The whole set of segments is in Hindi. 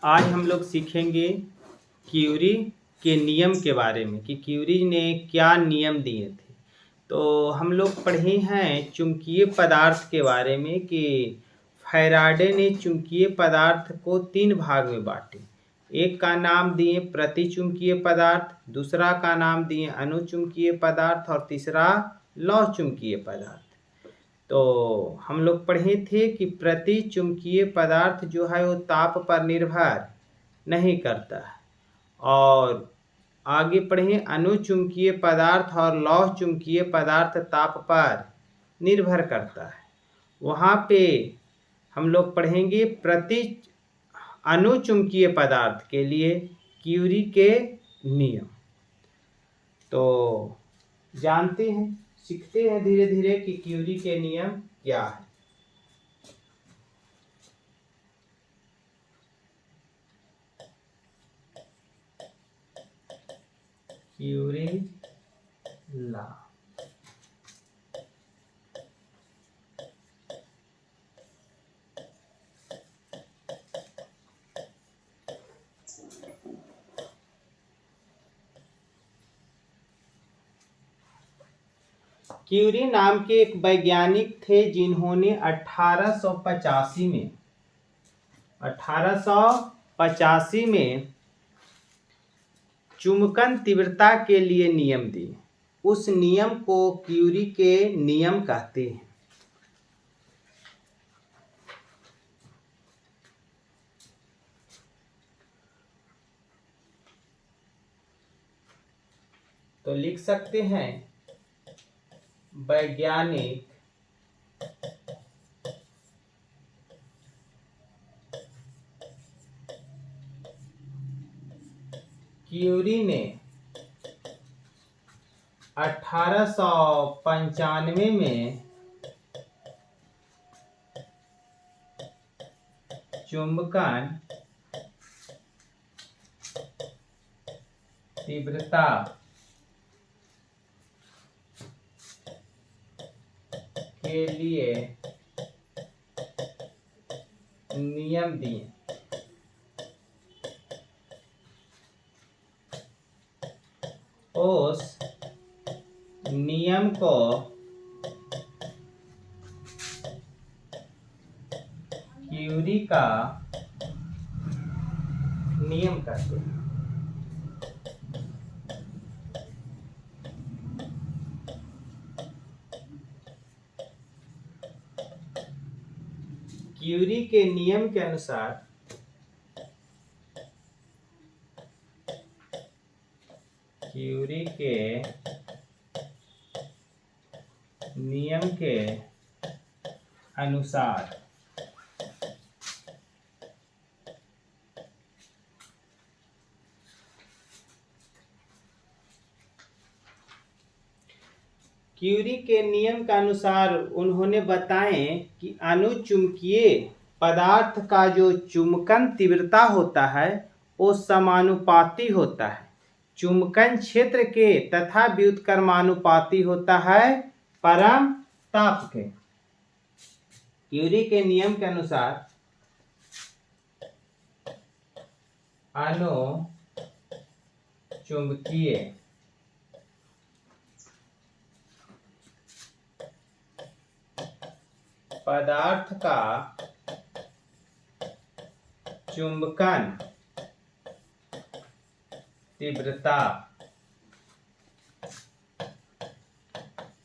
आज हम लोग सीखेंगे क्यूरी के नियम के बारे में कि क्यूरी ने क्या नियम दिए थे। तो हम लोग पढ़े हैं चुंबकीय पदार्थ के बारे में कि फैराडे ने चुंबकीय पदार्थ को 3 भाग में बांटे। एक का नाम दिए प्रतिचुंबकीय पदार्थ, दूसरा का नाम दिए अनुचुंबकीय पदार्थ और तीसरा लौह चुंबकीय पदार्थ। तो हम लोग पढ़े थे कि प्रति चुंबकीय पदार्थ जो है वो ताप पर निर्भर नहीं करता है, और आगे पढ़े अनुचुंबकीय पदार्थ और लौह चुंबकीय पदार्थ ताप पर निर्भर करता है। वहाँ पे हम लोग पढ़ेंगे प्रति अनुचुंबकीय पदार्थ के लिए क्यूरी के नियम। तो जानते हैं, सीखते हैं धीरे धीरे कि क्यूरी के नियम क्या है। Curie law. क्यूरी नाम के एक वैज्ञानिक थे जिन्होंने 1885 में चुंबकन तीव्रता के लिए नियम दिए। उस नियम को क्यूरी के नियम कहते हैं। तो लिख सकते हैं वैज्ञानिक क्यूरी ने 1895 में चुंबकन तीव्रता के लिए नियम दिए। उस नियम को क्यूरी का नियम कहते हैं। क्यूरी के नियम के अनुसार क्यूरी के नियम के अनुसार क्यूरी के नियम के अनुसार उन्होंने बताए कि अनुचुंबकीय पदार्थ का जो चुंबकन तीव्रता होता है वो समानुपाती होता है चुंबकन क्षेत्र के तथा व्युत्क्रमानुपाती होता है परम ताप के। क्यूरी के नियम के अनुसार अनुचुंबकीय पदार्थ का चुंबकन तीव्रता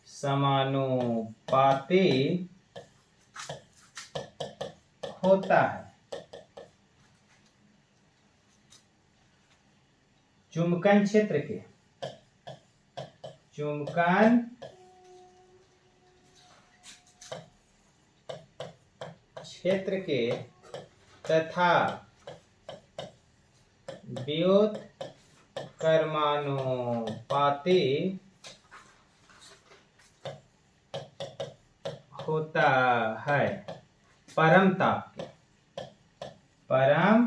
समानुपाती होता है चुंबकन क्षेत्र के चुंबकन क्षेत्र के तथा व्युत्क्रमानुपाती होता है परम ताप के। परम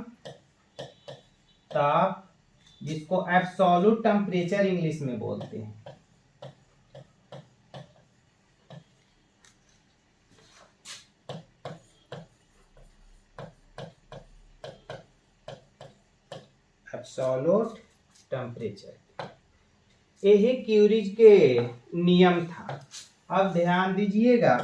ताप जिसको एब्सोल्यूट टेम्परेचर इंग्लिश में बोलते हैं। Absolute temperature. यही क्यूरीज के नियम था। अब ध्यान दीजिएगा,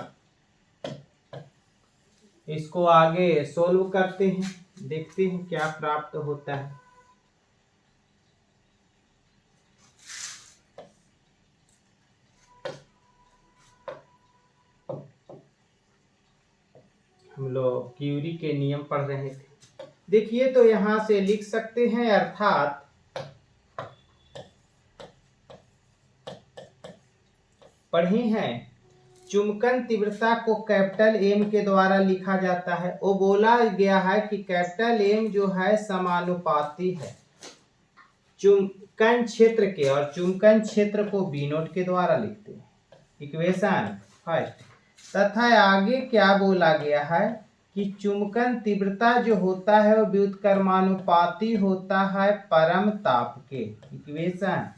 इसको आगे सोल्व करते हैं, देखते हैं क्या प्राप्त होता है। हम लोग क्यूरी के नियम पढ़ रहे थे। देखिए तो यहां से लिख सकते हैं, अर्थात पढ़े हैं चुंबकन तीव्रता को कैपिटल एम के द्वारा लिखा जाता है। वो बोला गया है कि कैपिटल एम जो है समानुपाती है चुंबकन क्षेत्र के, और चुंबकन क्षेत्र को बी नोट के द्वारा लिखते हैं, इक्वेशन फर्स्ट। तथा आगे क्या बोला गया है कि चुंबकन तीव्रता जो होता है वो व्युत्क्रमानुपाती होता है परम ताप के, इक्वेशन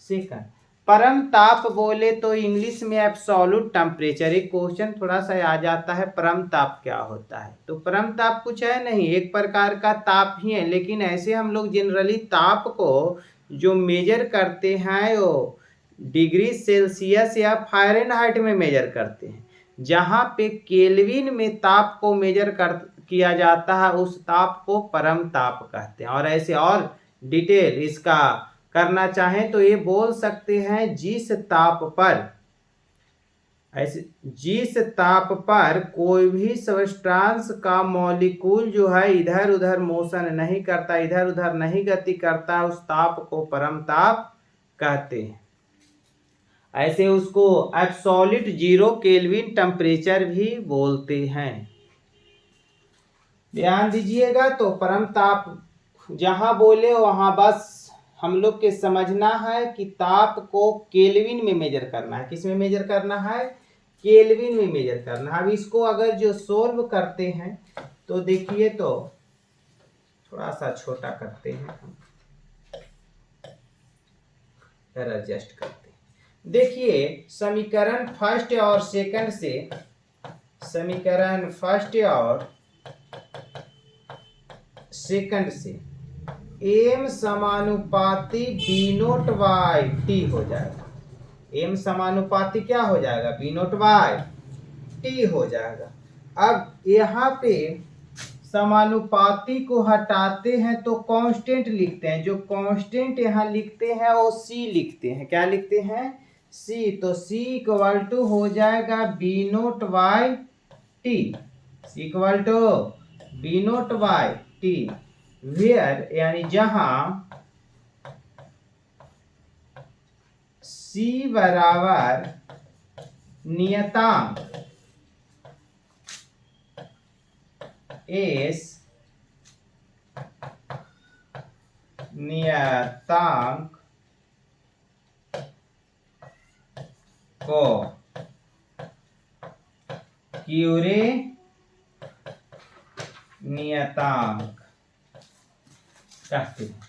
सेकंड। परम ताप बोले तो इंग्लिश में एब्सोल्यूट टेम्परेचर। एक क्वेश्चन थोड़ा सा आ जाता है, परम ताप क्या होता है? तो परम ताप कुछ है नहीं, एक प्रकार का ताप ही है, लेकिन ऐसे हम लोग जनरली ताप को जो मेजर करते हैं वो डिग्री सेल्सियस या फ़ारेनहाइट में मेजर करते हैं। जहाँ पे केल्विन में ताप को मेजर किया जाता है उस ताप को परम ताप कहते हैं। और ऐसे और डिटेल इसका करना चाहें तो ये बोल सकते हैं जिस ताप पर कोई भी सब्सटेंस का मॉलिक्यूल जो है इधर उधर मोशन नहीं करता, इधर उधर नहीं गति करता, उस ताप को परम ताप कहते हैं। ऐसे उसको एब्सोल्यूट जीरो केल्विन टेम्परेचर भी बोलते हैं। ध्यान दीजिएगा, तो परम ताप जहां बोले वहां बस हम लोग के समझना है कि ताप को केल्विन में मेजर करना है। किस में मेजर करना है? केल्विन में मेजर करना है। अब इसको अगर जो सोल्व करते हैं तो देखिए, तो थोड़ा सा छोटा करते हैं, एडजस्ट करते हैं। देखिए समीकरण फर्स्ट और सेकंड से, समीकरण फर्स्ट और सेकंड से एम समानुपाती बी नोट बाई टी हो जाएगा। एम समानुपाती क्या हो जाएगा? बी नोट बाई टी हो जाएगा। अब यहाँ पे समानुपाती को हटाते हैं तो कांस्टेंट लिखते हैं। जो कांस्टेंट यहाँ लिखते हैं वो सी लिखते हैं। क्या लिखते हैं? सी। तो सी इक्वल टू हो जाएगा B naught by T. C equal to B naught by T, where यानी जहां C बराबर नियतांक S, नियतांक को क्यूरे नियतांक कहते हैं।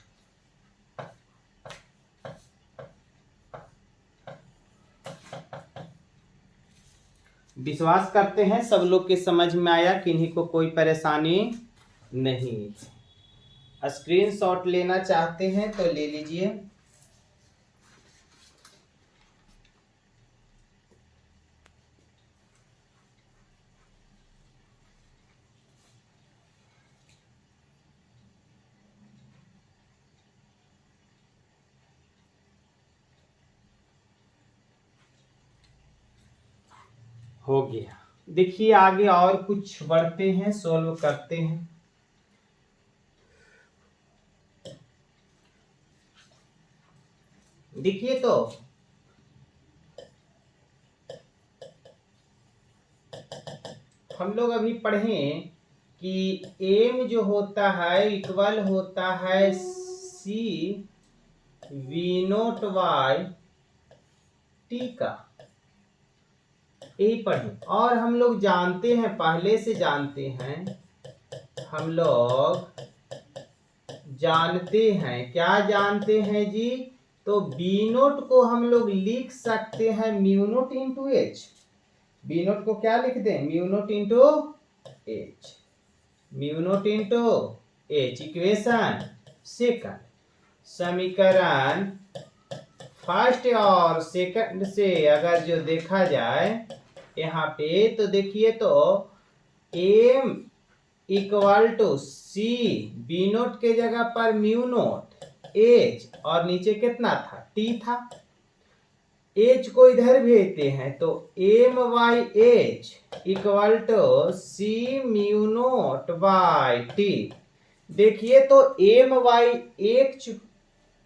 विश्वास करते हैं सब लोग के समझ में आया, किन्हीं को कोई परेशानी नहीं। स्क्रीनशॉट लेना चाहते हैं तो ले लीजिए। हो गया। देखिए आगे और कुछ बढ़ते हैं, सोल्व करते हैं। देखिए तो हम लोग अभी पढ़े कि एम जो होता है इक्वल होता है सी वी नोट बाई टी का, यही पढ़े। और हम लोग जानते हैं, पहले से जानते हैं, हम लोग जानते हैं, क्या जानते हैं जी? तो बी नोट को हम लोग लिख सकते हैं mu naught into H. B naught को क्या लिख दें? Mu naught into H, mu naught into H, equation second. समीकरण फर्स्ट और सेकंड से अगर जो देखा जाए यहाँ पे, तो देखिए तो M equal to C B naught के जगह पर म्यू नोट एच, और नीचे कितना था, टी था। एच को इधर भेजते हैं तो M Y H equal to C mu naught by T. देखिए तो एम वाई एच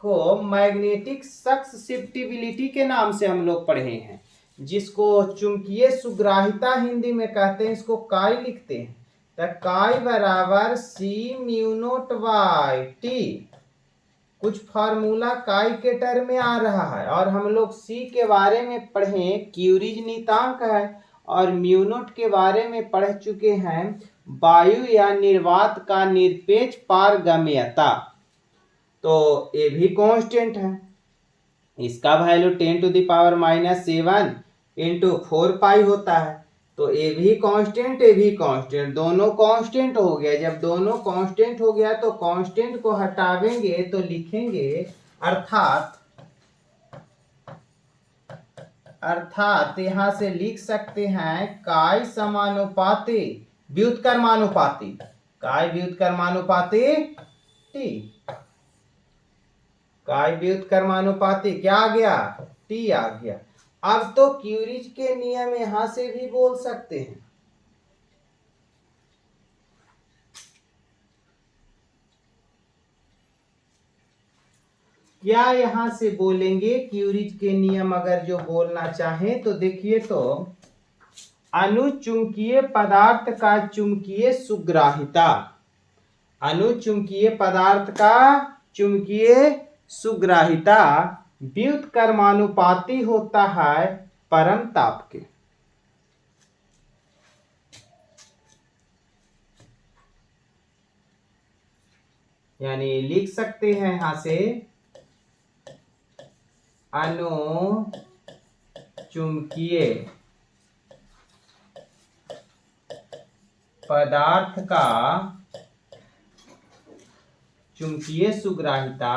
को मैग्नेटिक सक्सेसिबिलिटी के नाम से हम लोग पढ़े हैं, जिसको चुंबकीय सुग्राहिता हिंदी में कहते हैं, इसको काई लिखते हैं। तो काई बराबर सी म्यू नोट बाई टी, कुछ फार्मूला काई के टर्म में आ रहा है। और हम लोग सी के बारे में पढ़े क्यूरीज नियतांक है, और म्यू नोट के बारे में पढ़ चुके हैं वायु या निर्वात का निरपेक्ष पारगम्यता। तो ये भी कांस्टेंट है, इसका वैल्यू 10⁻⁻7 इंटू 4 पाई होता है। तो ये भी कांस्टेंट, ये भी कांस्टेंट, दोनों कांस्टेंट हो गया। जब दोनों कांस्टेंट हो गया तो कांस्टेंट को हटावेंगे तो लिखेंगे अर्थात यहां से लिख सकते हैं काई समानुपाती व्युत्क्रमानुपाती, काई व्युत्क्रमानुपाती टी, काई व्युत्क्रमानुपाती क्या आ गया, टी आ गया। अब तो क्यूरीज के नियम यहां से भी बोल सकते हैं। क्या यहां से बोलेंगे क्यूरीज के नियम अगर जो बोलना चाहें तो देखिए तो अनुचुंबकीय पदार्थ का चुंबकीय सुग्राहिता, अनुचुंबकीय पदार्थ का चुंबकीय सुग्राहिता व्युत्क्रमानुपाती होता है परम ताप के। यानी लिख सकते हैं यहां से अनुचुंबकीय पदार्थ का चुंबकीय सुग्राहिता,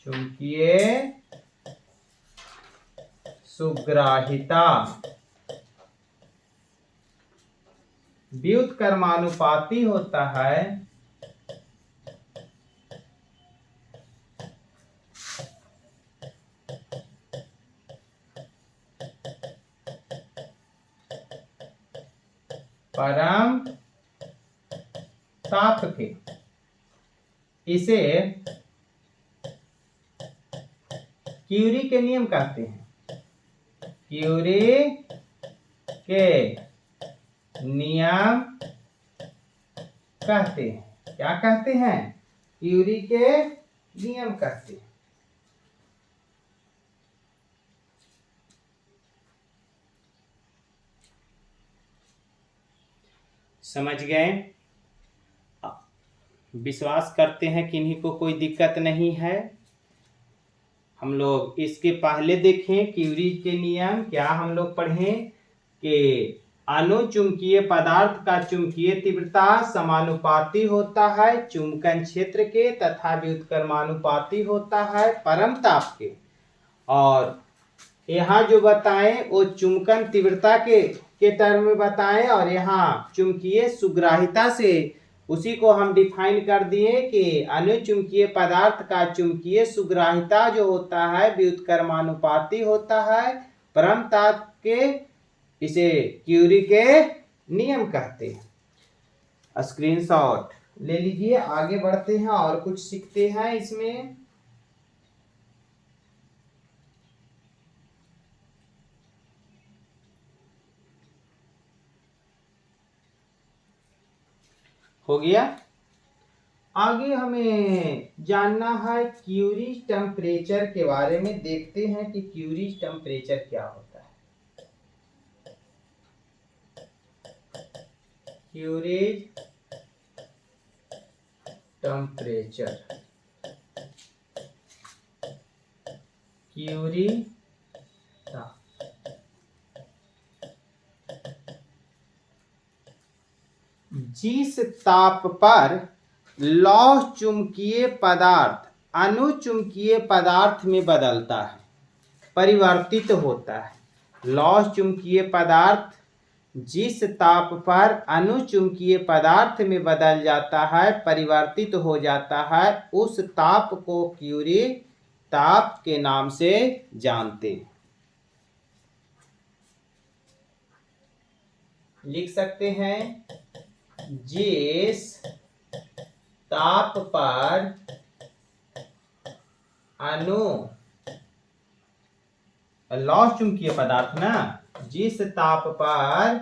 चुंबकीय सुग्राहिता व्युत्क्रमानुपाती होता है परम ताप के। इसे क्यूरी के नियम कहते हैं, क्यूरी के नियम कहते हैं। क्या कहते हैं, क्यूरी के नियम कहते हैं। समझ गए? विश्वास करते हैं कि इन्हीं को कोई दिक्कत नहीं है। हम लोग इसके पहले देखें क्यूरीज के नियम क्या हम लोग पढ़ें कि अनुचुंबकीय पदार्थ का चुंबकीय तीव्रता समानुपाती होता है चुंबकन क्षेत्र के तथा व्युत्क्रमानुपाती होता है परम ताप के। और यहाँ जो बताएं वो चुंबकन तीव्रता के टर्म में बताएं, और यहाँ चुंबकीय सुग्राहिता से उसी को हम डिफाइन कर दिए कि अनुचुंबकीय पदार्थ का चुंबकीय सुग्राहिता जो होता है व्युत्क्रमानुपाती होता है परम ताप के। इसे क्यूरी के नियम कहते हैं। स्क्रीनशॉट ले लीजिए, आगे बढ़ते हैं और कुछ सीखते हैं इसमें। हो गया। आगे हमें जानना है क्यूरीज टेम्परेचर के बारे में। देखते हैं कि क्यूरीज टेम्परेचर क्या होता है। क्यूरीज टेम्परेचर, क्यूरी जिस ताप पर लौह चुंबकीय पदार्थ अनुचुंबकीय पदार्थ में बदलता है, परिवर्तित होता है। लौह चुंबकीय पदार्थ जिस ताप पर अनुचुंबकीय पदार्थ में बदल जाता है, परिवर्तित हो जाता है, उस ताप को क्यूरी ताप के नाम से जानते हैं। लिख सकते हैं, जिस ताप पर लौह चुंबकीय पदार्थ ना, जिस ताप पर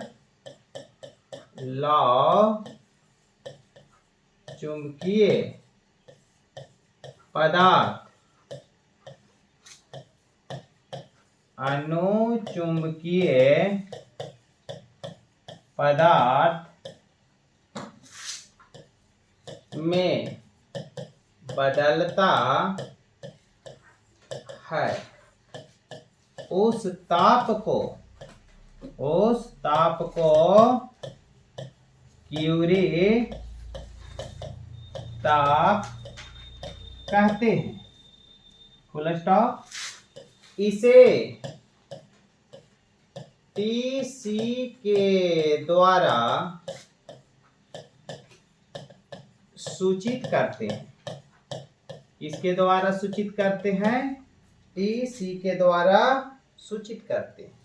लौह चुंबकीय पदार्थ अनुचुंबकीय पदार्थ में बदलता है, उस ताप को क्यूरी ताप कहते हैं। Full stop. इसे टीसी के द्वारा सूचित करते हैं। किसके द्वारा सूचित करते हैं? टीसी के द्वारा सूचित करते हैं।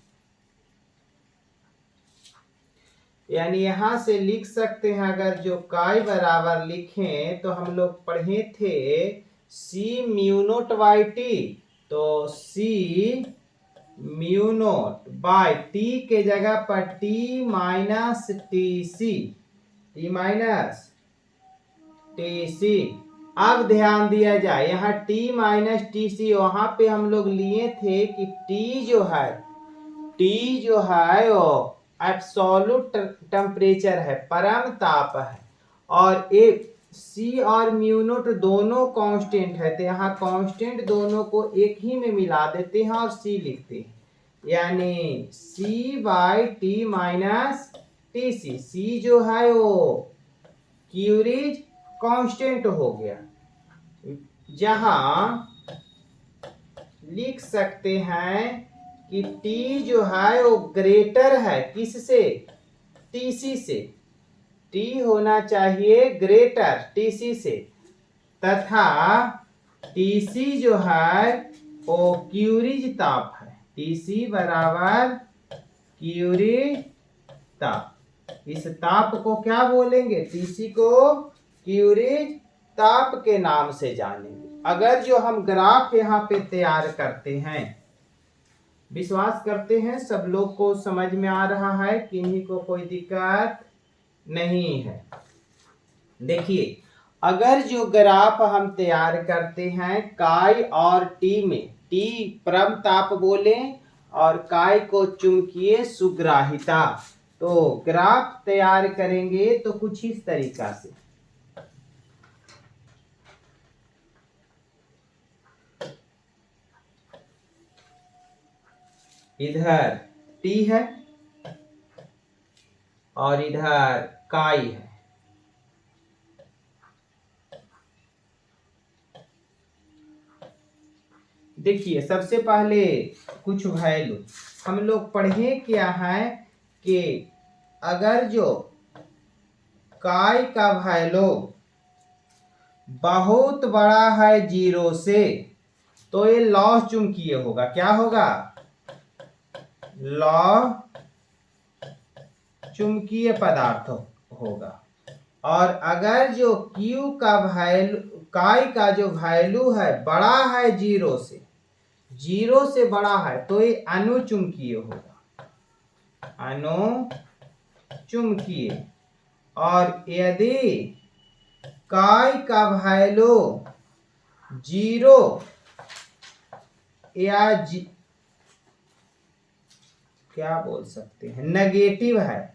यानी यहां से लिख सकते हैं, अगर जो काई बराबर लिखें तो हम लोग पढ़े थे C mu naught by T, तो C mu naught by T के जगह पर T minus T C, T minus T C. अब ध्यान दिया जाए, यहाँ टी माइनस टी सी, वहां पे हम लोग लिए थे कि टी जो है वो एब्सोल्यूट टेम्परेचर है, परम ताप है, और एक सी और म्यू नोट दोनों कांस्टेंट है, तो यहाँ कांस्टेंट दोनों को एक ही में मिला देते हैं और सी लिखते हैं, यानी C by T minus T C. C जो है वो क्यूरीज कांस्टेंट हो गया, जहां लिख सकते हैं कि T जो है वो ग्रेटर है किससे? TC से। T होना चाहिए ग्रेटर TC से, तथा TC जो है वो क्यूरीज ताप है। TC बराबर क्यूरीज ताप। इस ताप को क्या बोलेंगे? TC को क्यूरीज ताप के नाम से जानेंगे। अगर जो हम ग्राफ यहाँ पे तैयार करते हैं, विश्वास करते हैं सब लोग को समझ में आ रहा है, किन्हीं को कोई दिक्कत नहीं है। देखिए, अगर जो ग्राफ हम तैयार करते हैं काई और टी में, टी परम ताप बोले और काई को चुंबकीय सुग्राहिता, तो ग्राफ तैयार करेंगे तो कुछ इस तरीका से। इधर T है और इधर काई है। देखिए, सबसे पहले कुछ वैल्यू हम लोग पढ़े क्या है कि अगर जो काई का वैल्यू बहुत बड़ा है 0 से, तो ये लौह चुंबकीय होगा। क्या होगा? लौह चुंबकीय पदार्थ होगा। और अगर जो Q का वैल्यू, काई का जो वैल्यू है बड़ा है 0 से, 0 से बड़ा है, तो ये अनुचुंबकीय होगा, अनुचुंबकीय। और यदि काई का वैल्यू 0 या क्या बोल सकते हैं, नेगेटिव है,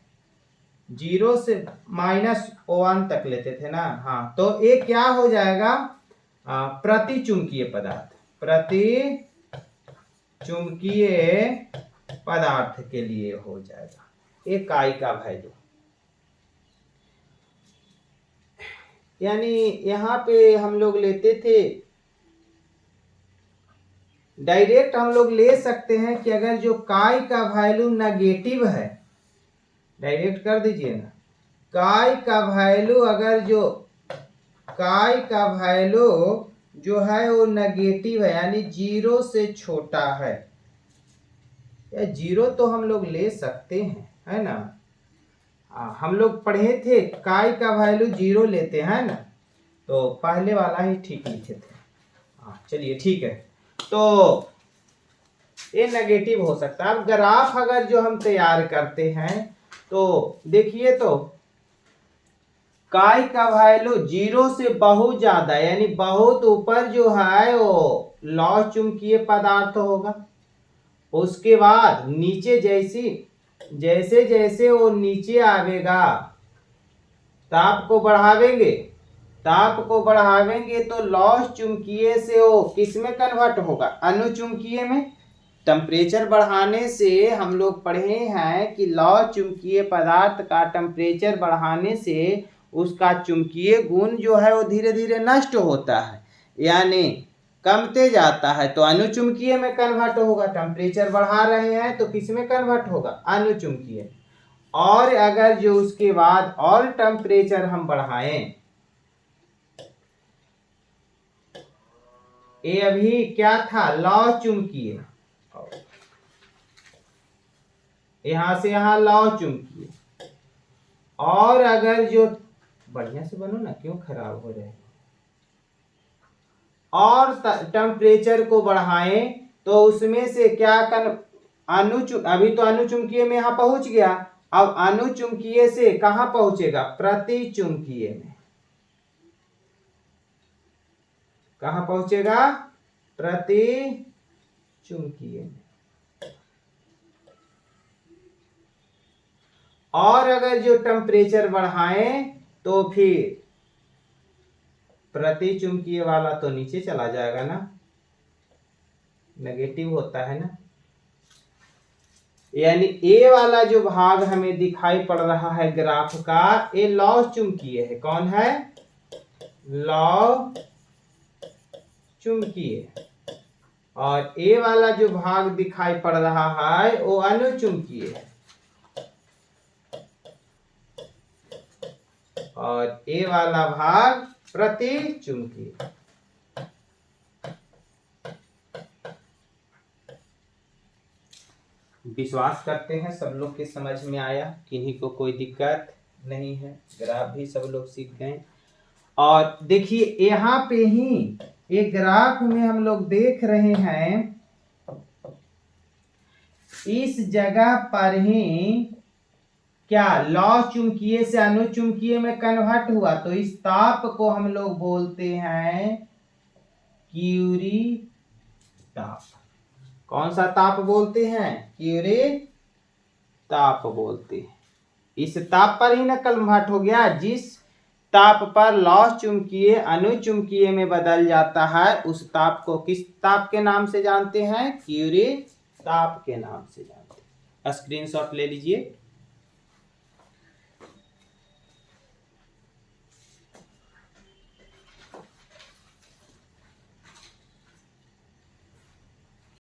0 से -1 तक लेते थे ना, हाँ, तो ये क्या हो जाएगा? प्रतिचुंबकीय पदार्थ, प्रति चुंबकीय पदार्थ के लिए हो जाएगा एक काई का वैल्यू। यानी यहाँ पे हम लोग लेते थे, डायरेक्ट हम लोग ले सकते हैं कि अगर जो काई का वैल्यू नेगेटिव है, डायरेक्ट कर दीजिए ना, काई का वैल्यू अगर जो काई का वैल्यू जो है वो नेगेटिव है यानी 0 से छोटा है, या 0 तो हम लोग ले सकते हैं, है ना। हम लोग पढ़े थे काई का वैल्यू 0 लेते हैं ना, तो पहले वाला ही ठीक लिखे थे। चलिए ठीक है, तो ये नेगेटिव हो सकता है। अब ग्राफ अगर जो हम तैयार करते हैं तो देखिए, तो काई का वैल्यू 0 से बहुत ज्यादा यानी बहुत ऊपर जो है वो लौह चुंबकीय पदार्थ होगा। उसके बाद नीचे जैसे जैसे वो नीचे आवेगा, ताप को बढ़ावेंगे तो लौह चुंबकीय से वो किस में कन्वर्ट होगा, अनुचुंबकीय में। टेम्परेचर बढ़ाने से हम लोग पढ़े हैं कि लौह चुंबकीय पदार्थ का टेम्परेचर बढ़ाने से उसका चुंबकीय गुण जो है वो धीरे धीरे नष्ट होता है, यानी कमते जाता है, तो अनुचुंबकीय में कन्वर्ट होगा। टेम्परेचर बढ़ा रहे हैं तो किस में कन्वर्ट होगा, अनुचुंबकीय। और अगर जो उसके बाद और टेम्परेचर हम बढ़ाएं, ये अभी क्या था, लौह चुंबकीय, यहां से यहां लौह चुंबकीय, और अगर जो बढ़िया से बनो ना, क्यों खराब हो रहे हैं, और टेम्परेचर को बढ़ाएं तो उसमें से क्या अभी तो अनुचुंबकीय में यहां पहुंच गया, अब अनुचुंबकीय से कहां पहुंचेगा, प्रतिचुंबकीय में। कहां पहुंचेगा, प्रतिचुंबकीय में। और अगर जो टेम्परेचर बढ़ाएं तो फिर प्रतिचुंबकीय वाला तो नीचे चला जाएगा ना, नेगेटिव होता है ना। यानी ए वाला जो भाग हमें दिखाई पड़ रहा है ग्राफ का, ये लौह चुंबकीय है। कौन है, लौह चुंबकीय। और ए वाला जो भाग दिखाई पड़ रहा है वो अनुचुंबकीय है, और ए वाला भाग प्रतिचुंबकीय। विश्वास करते हैं सब लोग के समझ में आया, किन्हीं को कोई दिक्कत नहीं है, ग्राफ भी सब लोग सीख गए। और देखिए यहाँ पे ही एक ग्राफ में हम लोग देख रहे हैं, इस जगह पर ही क्या लौह चुंबकीय से अनुचुंबकीय में कन्वर्ट हुआ, तो इस ताप को हम लोग बोलते हैं क्यूरी ताप। कौन सा ताप बोलते हैं, क्यूरी ताप बोलते हैं। इस ताप पर ही ना कन्वर्ट हो गया, जिस ताप पर लौह चुंबकीय अनुचुंबकीय में बदल जाता है उस ताप को किस ताप के नाम से जानते हैं, क्यूरी ताप के नाम से जानते हैं। स्क्रीनशॉट ले लीजिए।